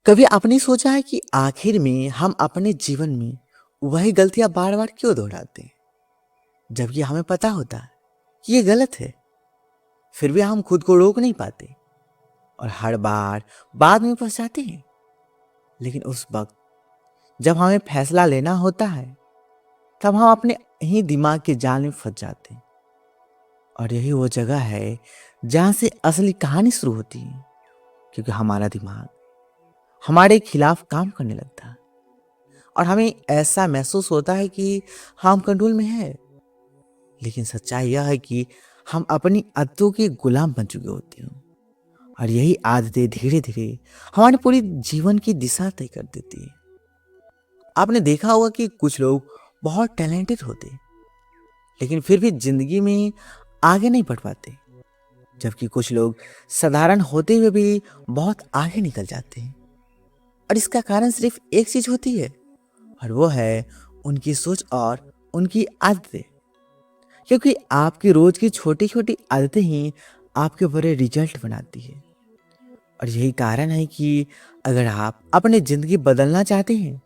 कभी आपने सोचा है कि आखिर में हम अपने जीवन में वही गलतियां बार बार क्यों दोहराते हैं, जबकि हमें पता होता है कि ये गलत है। फिर भी हम खुद को रोक नहीं पाते और हर बार बाद में पछताते हैं। लेकिन उस वक्त जब हमें फैसला लेना होता है, तब हम अपने ही दिमाग के जाल में फंस जाते हैं। और यही वो जगह है जहां से असली कहानी शुरू होती है, क्योंकि हमारा दिमाग हमारे खिलाफ काम करने लगता है और हमें ऐसा महसूस होता है कि हम कंट्रोल में है। लेकिन सच्चाई यह है कि हम अपनी आदतों के गुलाम बन चुके होते हैं और यही आदतें धीरे धीरे हमारे पूरी जीवन की दिशा तय कर देती है। आपने देखा होगा कि कुछ लोग बहुत टैलेंटेड होते हैं, लेकिन फिर भी जिंदगी में आगे नहीं बढ़ पाते, जबकि कुछ लोग साधारण होते हुए भी बहुत आगे निकल जाते हैं। और इसका कारण सिर्फ एक चीज होती है, और वो है उनकी सोच और उनकी आदतें। क्योंकि आपकी रोज की छोटी छोटी आदतें ही आपके बड़े रिजल्ट बनाती है। और यही कारण है कि अगर आप अपनी जिंदगी बदलना चाहते हैं,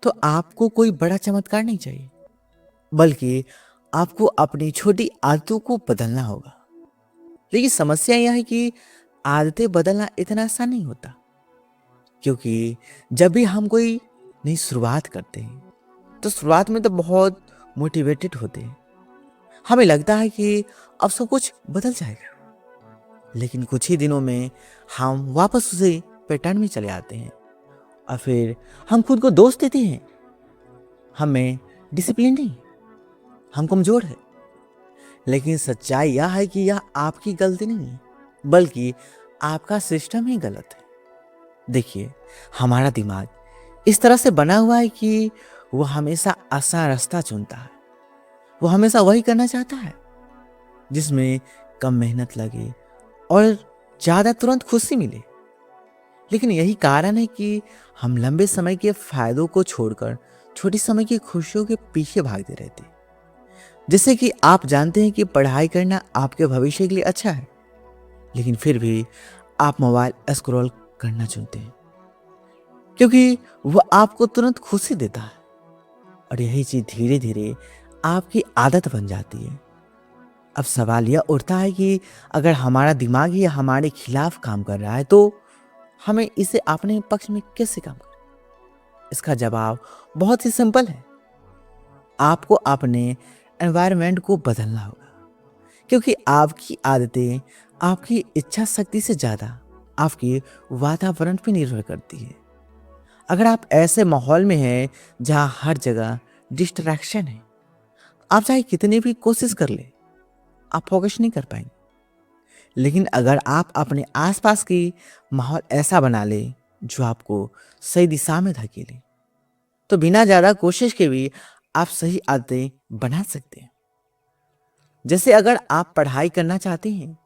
तो आपको कोई बड़ा चमत्कार नहीं चाहिए, बल्कि आपको अपनी छोटी आदतों को बदलना होगा। लेकिन समस्या यह है कि आदतें बदलना इतना आसान नहीं होता, क्योंकि जब भी हम कोई नई शुरुआत करते हैं, तो शुरुआत में तो बहुत मोटिवेटेड होते हैं। हमें लगता है कि अब सब कुछ बदल जाएगा, लेकिन कुछ ही दिनों में हम वापस उसी पैटर्न में चले आते हैं और फिर हम खुद को दोष देते हैं, हमें डिसिप्लिन नहीं, हम कमजोर है। लेकिन सच्चाई यह है कि यह आपकी गलती नहीं है, बल्कि आपका सिस्टम ही गलत है। देखिए, हमारा दिमाग इस तरह से बना हुआ है कि वो हमेशा आसान रास्ता चुनता है। वो हमेशा वही करना चाहता है जिसमें कम मेहनत लगे और ज्यादा तुरंत खुशी मिले। लेकिन यही कारण है कि हम लंबे समय के फायदों को छोड़कर छोटी समय की खुशियों के पीछे भागते रहते हैं। जैसे कि आप जानते हैं कि पढ़ाई करना आपके भविष्य के लिए अच्छा है, लेकिन फिर भी आप मोबाइल स्क्रॉल करना चुनते हैं, क्योंकि वह आपको तुरंत खुशी देता है। और यही चीज धीरे धीरे आपकी आदत बन जाती है। अब सवाल यह उठता है कि अगर हमारा दिमाग ही हमारे खिलाफ काम कर रहा है, तो हमें इसे अपने पक्ष में कैसे काम करें? इसका जवाब बहुत ही सिंपल है। आपको अपने एनवायरनमेंट को बदलना होगा, क्योंकि आपकी आदतें आपकी इच्छा शक्ति से ज्यादा आपके वातावरण पर निर्भर करती है। अगर आप ऐसे माहौल में हैं जहां हर जगह डिस्ट्रैक्शन है, आप चाहे कितनी भी कोशिश कर ले, आप फोकस नहीं कर पाएंगे। लेकिन अगर आप अपने आसपास की माहौल ऐसा बना ले जो आपको सही दिशा में धकेले, तो बिना ज्यादा कोशिश के भी आप सही आदतें बना सकते हैं। जैसे अगर आप पढ़ाई करना चाहते हैं,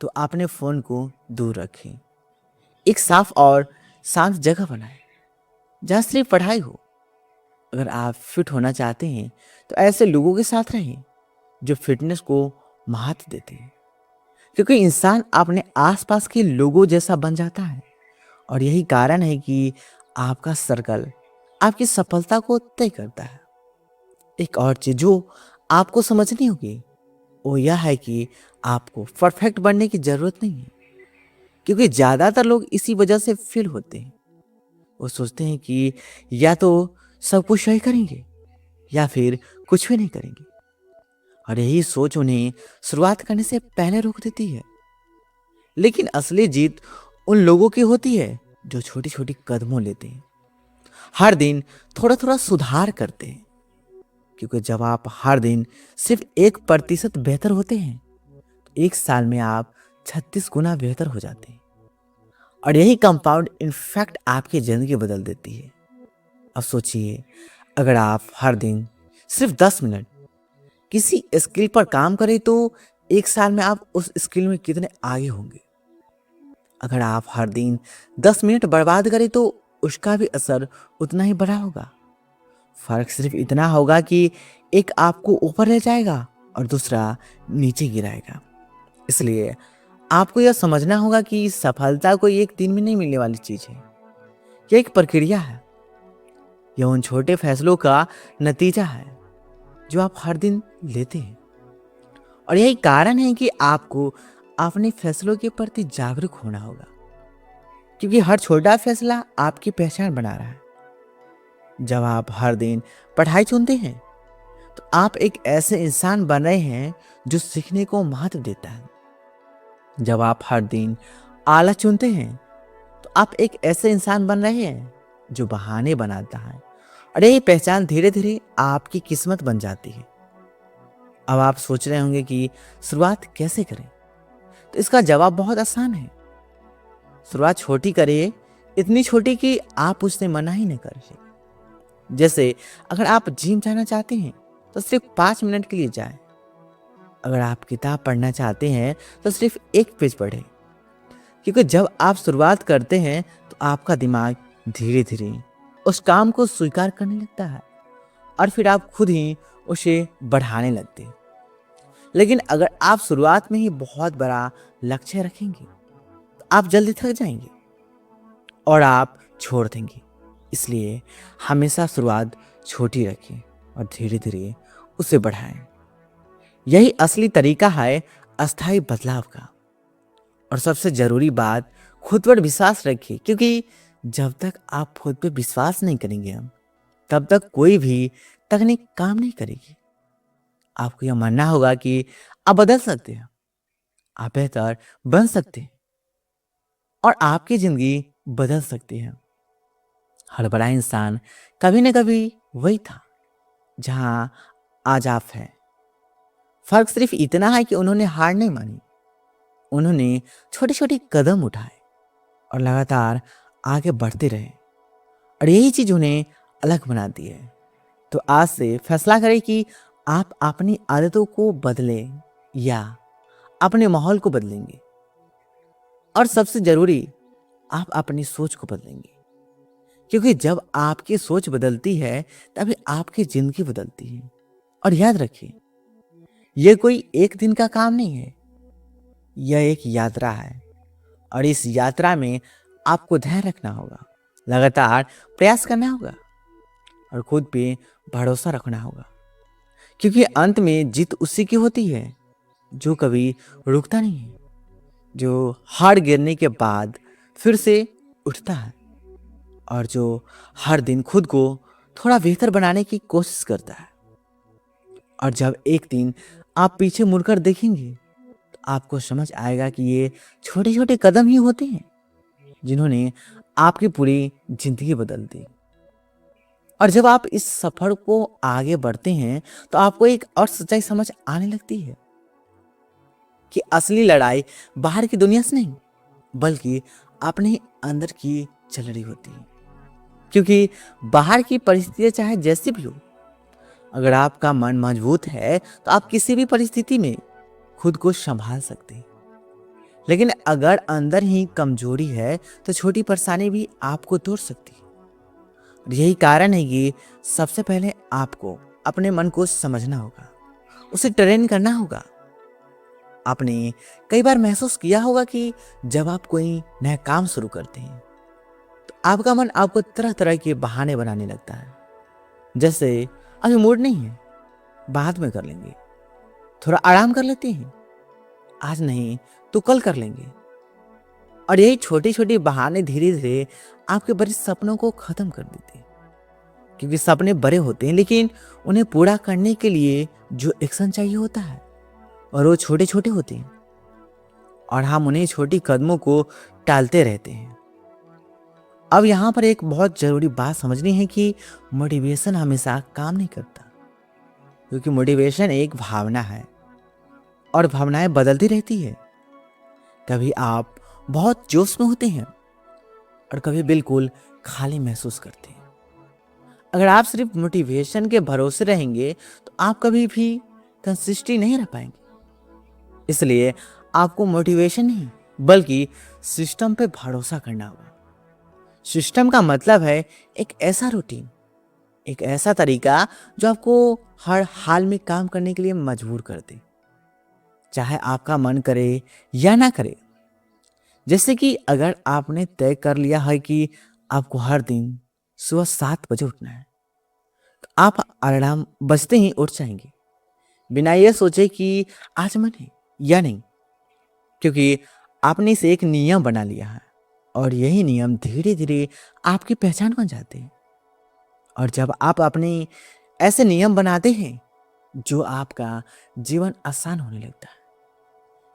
तो अपने फोन को दूर रखें, एक साफ और शांत जगह बनाएं जहां सिर्फ पढ़ाई हो। अगर आप फिट होना चाहते हैं, तो ऐसे लोगों के साथ रहें जो फिटनेस को महत्व देते हैं, क्योंकि इंसान अपने आसपास के लोगों जैसा बन जाता है। और यही कारण है कि आपका सर्कल आपकी सफलता को तय करता है। एक और चीज जो आपको समझनी होगी, वो यह है कि आपको परफेक्ट बनने की जरूरत नहीं है, क्योंकि ज्यादातर लोग इसी वजह से फेल होते हैं। वो सोचते हैं कि या तो सब कुछ सही करेंगे या फिर कुछ भी नहीं करेंगे, और यही सोच उन्हें शुरुआत करने से पहले रोक देती है। लेकिन असली जीत उन लोगों की होती है जो छोटी छोटी कदमों लेते हैं, हर दिन थोड़ा थोड़ा सुधार करते हैं। क्योंकि जब आप हर दिन सिर्फ 1% बेहतर होते हैं, तो एक साल में आप 36 गुना बेहतर हो जाते हैं। और यही कंपाउंड इन्फेक्ट आपकी जिंदगी बदल देती है। अब सोचिए, अगर आप हर दिन सिर्फ 10 मिनट किसी स्किल पर काम करें, तो एक साल में आप उस स्किल में कितने आगे होंगे। अगर आप हर दिन 10 मिनट बर्बाद करें, तो उसका भी असर उतना ही बड़ा होगा। फर्क सिर्फ इतना होगा कि एक आपको ऊपर ले जाएगा और दूसरा नीचे गिराएगा। इसलिए आपको यह समझना होगा कि सफलता कोई एक दिन में नहीं मिलने वाली चीज है। यह एक प्रक्रिया है। यह उन छोटे फैसलों का नतीजा है जो आप हर दिन लेते हैं। और यही कारण है कि आपको अपने फैसलों के प्रति जागरूक होना होगा, क्योंकि हर छोटा फैसला आपकी पहचान बना रहा है। जब आप हर दिन पढ़ाई चुनते हैं तो आप एक ऐसे इंसान बन रहे हैं जो सीखने को महत्व देता है। जब आप हर दिन आलस चुनते हैं तो आप एक ऐसे इंसान बन रहे हैं जो बहाने बनाता है, और यही पहचान धीरे धीरे आपकी किस्मत बन जाती है। अब आप सोच रहे होंगे कि शुरुआत कैसे करें, तो इसका जवाब बहुत आसान है। शुरुआत छोटी करिए, इतनी छोटी कि आप उससे मना ही न कर सके। जैसे अगर आप जिम जाना चाहते हैं तो सिर्फ 5 मिनट के लिए जाएं। अगर आप किताब पढ़ना चाहते हैं तो सिर्फ एक पेज पढ़ें, क्योंकि जब आप शुरुआत करते हैं तो आपका दिमाग धीरे धीरे उस काम को स्वीकार करने लगता है, और फिर आप खुद ही उसे बढ़ाने लगते हैं। लेकिन अगर आप शुरुआत में ही बहुत बड़ा लक्ष्य रखेंगे तो आप जल्दी थक जाएंगे और आप छोड़ देंगे। इसलिए हमेशा शुरुआत छोटी रखें और धीरे धीरे उसे बढ़ाएं। यही असली तरीका है अस्थायी बदलाव का। और सबसे जरूरी बात, खुद पर विश्वास रखिए, क्योंकि जब तक आप खुद पे विश्वास नहीं करेंगे तब तक कोई भी तकनीक काम नहीं करेगी। आपको यह मानना होगा कि आप बदल सकते हैं, आप बेहतर बन सकते हैं और आपकी जिंदगी बदल सकती है। हर बड़ा इंसान कभी न कभी वही था जहां आज आप हैं। फर्क सिर्फ इतना है कि उन्होंने हार नहीं मानी, उन्होंने छोटे छोटे कदम उठाए और लगातार आगे बढ़ते रहे, और यही चीज उन्हें अलग बनाती है। तो आज से फैसला करें कि आप अपनी आदतों को बदलें या अपने माहौल को बदलेंगे, और सबसे जरूरी, आप अपनी सोच को बदलेंगे, क्योंकि जब आपकी सोच बदलती है तभी आपकी जिंदगी बदलती है। और याद रखिए, यह कोई एक दिन का काम नहीं है, यह एक यात्रा है, और इस यात्रा में आपको ध्यान रखना होगा, लगातार प्रयास करना होगा और खुद पे भरोसा रखना होगा, क्योंकि अंत में जीत उसी की होती है जो कभी रुकता नहीं है, जो हार गिरने के बाद फिर से उठता है, और जो हर दिन खुद को थोड़ा बेहतर बनाने की कोशिश करता है। और जब एक दिन आप पीछे मुड़कर देखेंगे तो आपको समझ आएगा कि ये छोटे छोटे कदम ही होते हैं जिन्होंने आपकी पूरी जिंदगी बदल दी। और जब आप इस सफर को आगे बढ़ते हैं तो आपको एक और सच्चाई समझ आने लगती है कि असली लड़ाई बाहर की दुनिया से नहीं, बल्कि अपने अंदर की चल रही होती है। क्योंकि बाहर की परिस्थितियां चाहे जैसी भी हो, अगर आपका मन मजबूत है तो आप किसी भी परिस्थिति में खुद को संभाल सकते हैं। लेकिन अगर अंदर ही कमजोरी है तो छोटी परेशानी भी आपको तोड़ सकती है। और यही कारण है कि सबसे पहले आपको अपने मन को समझना होगा, उसे ट्रेन करना होगा। आपने कई बार महसूस किया होगा कि जब आप कोई नया काम शुरू करते हैं तो आपका मन आपको तरह तरह के बहाने बनाने लगता है। जैसे अभी मूड नहीं है, बाद में कर लेंगे, थोड़ा आराम कर लेते हैं, आज नहीं तो कल कर लेंगे। और यही छोटी छोटी बहाने धीरे धीरे आपके बड़े सपनों को खत्म कर देते हैं। क्योंकि सपने बड़े होते हैं, लेकिन उन्हें पूरा करने के लिए जो एक्शन चाहिए होता है और वो छोटे छोटे होते हैं, और हम उन्हें छोटी कदमों को टालते रहते हैं। अब यहाँ पर एक बहुत जरूरी बात समझनी है कि मोटिवेशन हमेशा काम नहीं करता, क्योंकि मोटिवेशन एक भावना है और भावनाएं बदलती रहती है। कभी आप बहुत जोश में होते हैं और कभी बिल्कुल खाली महसूस करते हैं। अगर आप सिर्फ मोटिवेशन के भरोसे रहेंगे तो आप कभी भी कंसिस्टेंट नहीं रह पाएंगे। इसलिए आपको मोटिवेशन नहीं बल्कि सिस्टम पे भरोसा करना होगा। सिस्टम का मतलब है एक ऐसा रूटीन, एक ऐसा तरीका जो आपको हर हाल में काम करने के लिए मजबूर कर दे, चाहे आपका मन करे या ना करे। जैसे कि अगर आपने तय कर लिया है कि आपको हर दिन सुबह 7 बजे उठना है, तो आप अलार्म बजते ही उठ जाएंगे, बिना ये सोचे कि आज मन है या नहीं, क्योंकि आपने इसे एक नियम बना लिया है। और यही नियम धीरे धीरे आपकी पहचान बन जाते हैं। और जब आप अपने ऐसे नियम बनाते हैं, जो आपका जीवन आसान होने लगता है,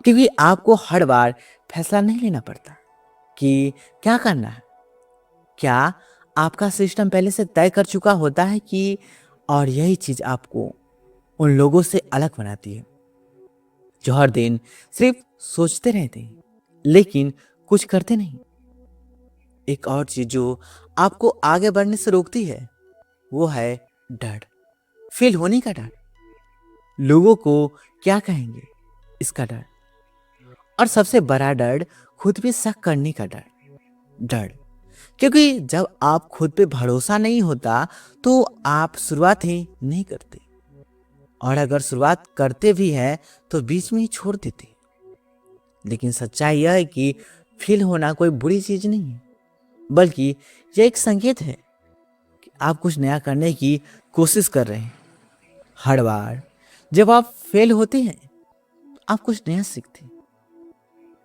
क्योंकि आपको हर बार फैसला नहीं लेना पड़ता कि क्या करना है। क्या आपका सिस्टम पहले से तय कर चुका होता है कि, और यही चीज आपको उन लोगों से अलग बनाती है जो हर दिन सिर्फ सोचते रहते हैं लेकिन कुछ करते नहीं। एक और चीज जो आपको आगे बढ़ने से रोकती है, वो है डर। फेल होने का डर, लोगों को क्या कहेंगे इसका डर, और सबसे बड़ा डर खुद पे शक करने का डर। डर क्योंकि जब आप खुद पे भरोसा नहीं होता तो आप शुरुआत ही नहीं करते, और अगर शुरुआत करते भी हैं तो बीच में ही छोड़ देते। लेकिन सच्चाई यह है कि फेल होना कोई बुरी चीज नहीं है, बल्कि यह एक संकेत है कि आप कुछ नया करने की कोशिश कर रहे हैं। हर बार जब आप फेल होते हैं, आप कुछ नया सीखते हैं,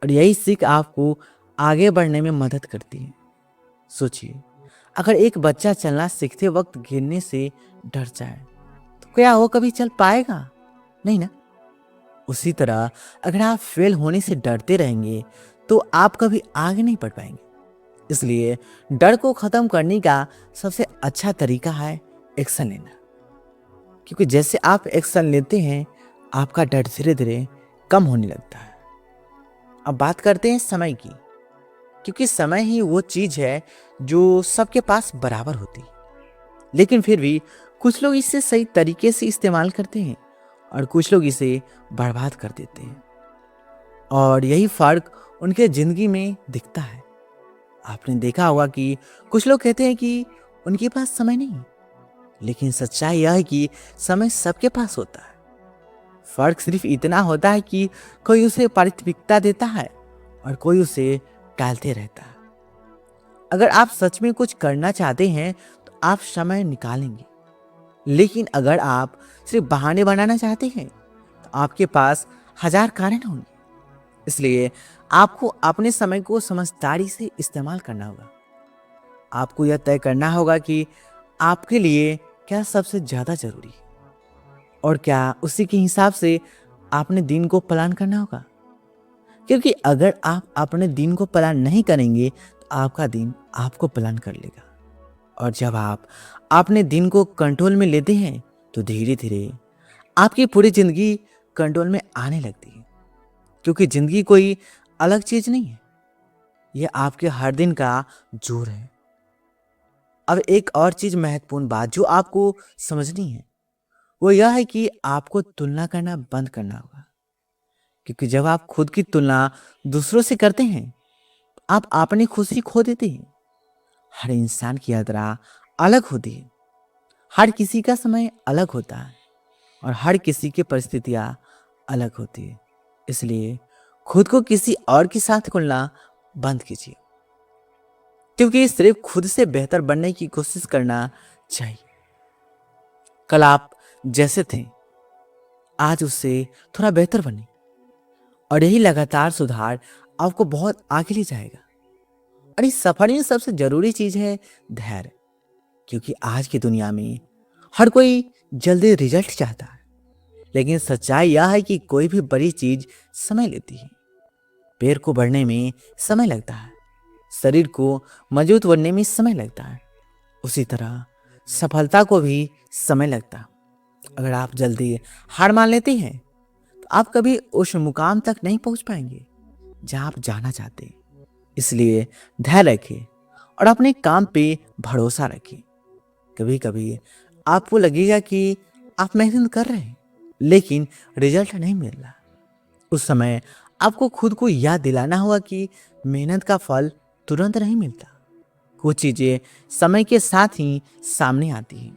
और यही सीख आपको आगे बढ़ने में मदद करती है। सोचिए, अगर एक बच्चा चलना सीखते वक्त गिरने से डर जाए तो क्या वो कभी चल पाएगा? नहीं ना। उसी तरह अगर आप फेल होने से डरते रहेंगे तो आप कभी आगे नहीं बढ़ पाएंगे। इसलिए डर को खत्म करने का सबसे अच्छा तरीका है एक्शन लेना, क्योंकि जैसे आप एक्शन लेते हैं आपका डर धीरे धीरे कम होने लगता है। अब बात करते हैं समय की, क्योंकि समय ही वो चीज है जो सबके पास बराबर होती है। लेकिन फिर भी कुछ लोग इसे सही तरीके से इस्तेमाल करते हैं और कुछ लोग इसे बर्बाद कर देते हैं, और यही फर्क उनके जिंदगी में दिखता है। आपने देखा होगा कि कुछ लोग कहते हैं कि उनके पास समय नहीं, लेकिन सच्चाई यह है कि समय सबके पास होता है। फर्क सिर्फ इतना होता है कि कोई उसे प्राथमिकता देता है और कोई उसे टालते रहता है। अगर आप सच में कुछ करना चाहते हैं तो आप समय निकालेंगे, लेकिन अगर आप सिर्फ बहाने बनाना चाहते हैं तो आपके पास हजार कारण होंगे। इसलिए आपको अपने समय को समझदारी से इस्तेमाल करना होगा। आपको यह तय करना होगा कि आपके लिए क्या सबसे ज्यादा जरूरी है, और क्या उसी के हिसाब से आपने दिन को प्लान करना होगा। क्योंकि अगर आप अपने दिन को प्लान नहीं करेंगे तो आपका दिन आपको प्लान कर लेगा। और जब आप अपने दिन को कंट्रोल में लेते हैं तो धीरे धीरे आपकी पूरी जिंदगी कंट्रोल में आने लगती है। क्योंकि जिंदगी कोई अलग चीज नहीं है, यह आपके हर दिन का जोर है। अब एक और चीज महत्वपूर्ण बात जो आपको समझनी है, वो यह है कि आपको तुलना करना बंद करना होगा। क्योंकि जब आप खुद की तुलना दूसरों से करते हैं तो आप अपनी खुशी खो देते हैं। हर इंसान की यात्रा अलग होती है, हर किसी का समय अलग होता है, और हर किसी की परिस्थितियां अलग होती है। इसलिए खुद को किसी और के साथ तुलना बंद कीजिए, क्योंकि सिर्फ खुद से बेहतर बनने की कोशिश करना चाहिए। कल आप जैसे थे आज उससे थोड़ा बेहतर बने, और यही लगातार सुधार आपको बहुत आगे ले जाएगा। और इस सफर में सबसे जरूरी चीज है धैर्य, क्योंकि आज की दुनिया में हर कोई जल्दी रिजल्ट चाहता है, लेकिन सच्चाई यह है कि कोई भी बड़ी चीज समय लेती है। पेड़ को बढ़ने में समय लगता है, शरीर को मजबूत बनने में समय लगता है, उसी तरह सफलता को भी समय लगता है। अगर आप जल्दी हार मान लेते हैं तो आप कभी उस मुकाम तक नहीं पहुंच पाएंगे जहां आप जाना चाहते हैं। इसलिए धैर्य रखें और अपने काम पे भरोसा रखें। कभी कभी आपको लगेगा कि आप मेहनत कर रहे हैं लेकिन रिजल्ट नहीं मिल रहा। उस समय आपको खुद को याद दिलाना होगा कि मेहनत का फल तुरंत नहीं मिलता। कुछ चीजें समय के साथ ही सामने आती हैं,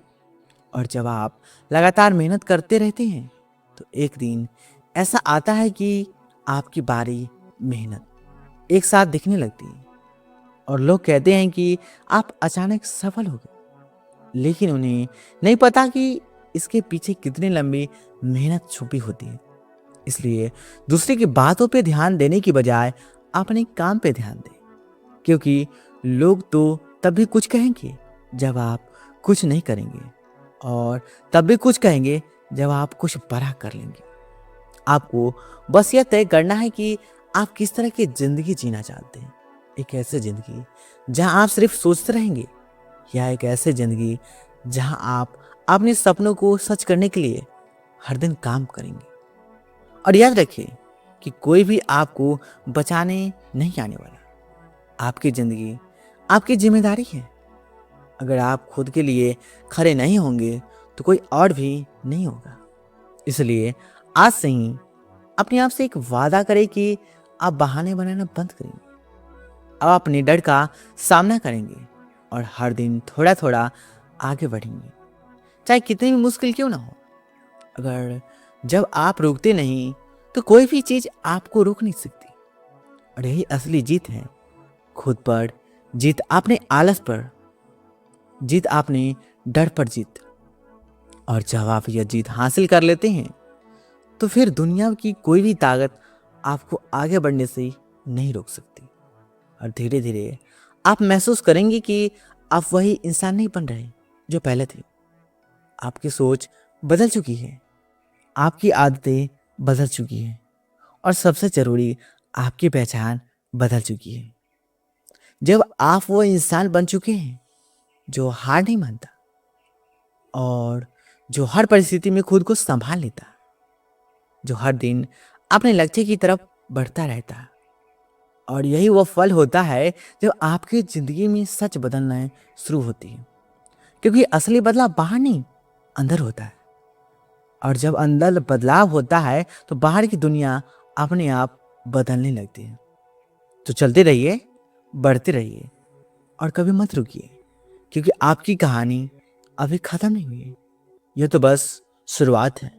और जब आप लगातार मेहनत करते रहते हैं तो एक दिन ऐसा आता है कि आपकी बारी मेहनत एक साथ दिखने लगती है। और लोग कहते हैं कि आप अचानक सफल हो गए, लेकिन उन्हें नहीं पता कि इसके पीछे कितनी लंबी मेहनत छुपी होती है। इसलिए दूसरे की बातों पे ध्यान देने की बजाय अपने काम पे ध्यान दें, क्योंकि लोग तो तब भी कुछ कहेंगे जब आप कुछ नहीं करेंगे, और तब भी कुछ कहेंगे जब आप कुछ बड़ा कर लेंगे। आपको बस यह तय करना है कि आप किस तरह की जिंदगी जीना चाहते हैं। एक ऐसी जिंदगी जहां आप सिर्फ सोचते रहेंगे, या एक ऐसी जिंदगी जहां आप अपने सपनों को सच करने के लिए हर दिन काम करेंगे। और याद रखिए कि कोई भी आपको बचाने नहीं आने वाला। आपकी जिंदगी आपकी जिम्मेदारी है। अगर आप खुद के लिए खड़े नहीं होंगे तो कोई और भी नहीं होगा। इसलिए आज से ही अपने आप से एक वादा करें कि आप बहाने बनाना बंद करेंगे। आप अपने डर का सामना करेंगे और हर दिन थोड़ा थोड़ा आगे बढ़ेंगे, चाहे कितनी भी मुश्किल क्यों ना हो। अगर जब आप रुकते नहीं तो कोई भी चीज आपको रोक नहीं सकती। और यही असली जीत है। खुद पर जीत, अपने आलस पर जीत, अपने डर पर जीत। और जब आप यह जीत हासिल कर लेते हैं तो फिर दुनिया की कोई भी ताकत आपको आगे बढ़ने से नहीं रोक सकती। और धीरे धीरे आप महसूस करेंगे कि आप वही इंसान नहीं बन रहे जो पहले थे। आपकी सोच बदल चुकी है, आपकी आदतें बदल चुकी हैं, और सबसे जरूरी, आपकी पहचान बदल चुकी है। जब आप वो इंसान बन चुके हैं जो हार नहीं मानता, और जो हर परिस्थिति में खुद को संभाल लेता, जो हर दिन अपने लक्ष्य की तरफ बढ़ता रहता। और यही वो फल होता है जब आपकी जिंदगी में सच बदलना शुरू होती है। क्योंकि असली बदलाव बाहर नहीं, अंदर होता है। और जब अंदर बदलाव होता है तो बाहर की दुनिया अपने आप बदलने लगती है। तो चलते रहिए, बढ़ते रहिए, और कभी मत रुकिए, क्योंकि आपकी कहानी अभी खत्म नहीं हुई है। यह तो बस शुरुआत है।